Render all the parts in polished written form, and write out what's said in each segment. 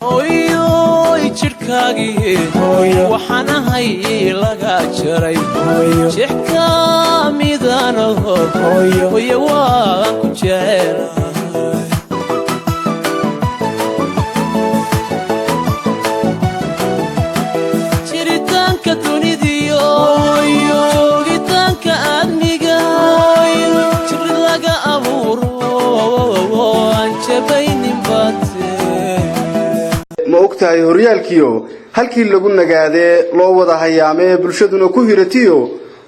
hooyoy jirkaagii waxaan ahay laga jaray jixka midanaho hooyo waan ku jecelahay jiritaanka dunidiyo joogitaanka aadmiga jir laga abuuro aan jabaynin baate ma ogtahay horyaalkiyo halkii lagu nagaadee loo wada hayaamee bulshaduna ku hiratiyo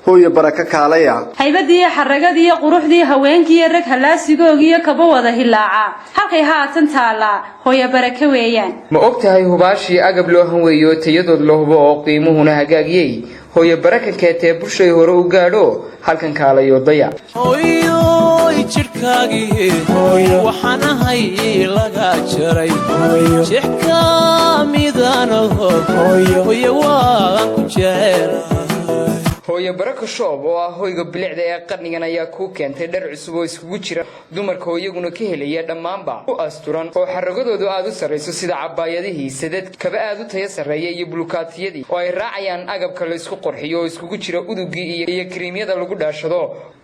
hooyo baraka kaalaya haybadii xaragadii quruxdii haweenkii rag halaasigoogiyo kaba wada hilaaca halkay haatan taala hooyo baraka weeyaan ma ogtahay hubaashii agab loo hanweeyo tayadood loo hubo oo qiimuhuna hagaagiyay hooyo baraka keetee bulshay hore u gaadho halkan kaalayo daya hooyoy jirkaagii waxaan ahay laga jaray jixka midanaho hooyo waan ku jecelahay hooyo baraka shoob oo ah hoyga bilicda ee qarnigan ayaa ku keentay dhar cusub oo iskugu jira dumarka oo iyaguna ka helaya dhammaanba u asturan oo xaragadoodu aad u sarreyso sida cabaayadihii sadad kaba aad u tayo sarreeya iyo bulukaatiyadii oo ay raacayaan agabka la isku qorxiyo oo iskugu jira udugii iyo kiriimyada lagu dhaashado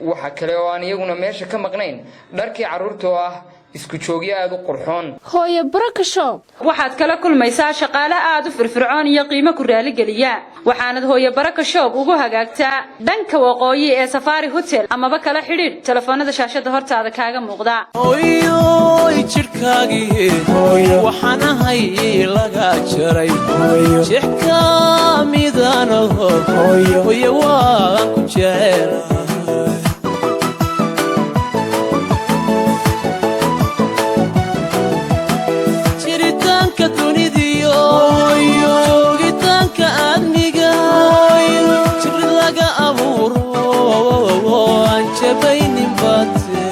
waxa kale oo aan iyaguna meesha ka maqnayn dharkii carruurta oo ah isku joogyo aad u qurxoon hooyo baraka shoob waxaad kala kulmaysaa shaqaale aad u firfircoon iyo qiimo ku raali geliya waxaanad hooyo baraka shoob ugu hagaagtaa dhanka waqooyi ee Safari Hotel amaba kala xidhiidh telefoonada shaashada hortaada kaaga muuqda hooyoy jirkaagii waxaan ahay laga jaray jixka midanaho hooyo waan ku jecelahay dunidiyo joogitaanka aadmiga jir laga abuuro aan jabaynin baate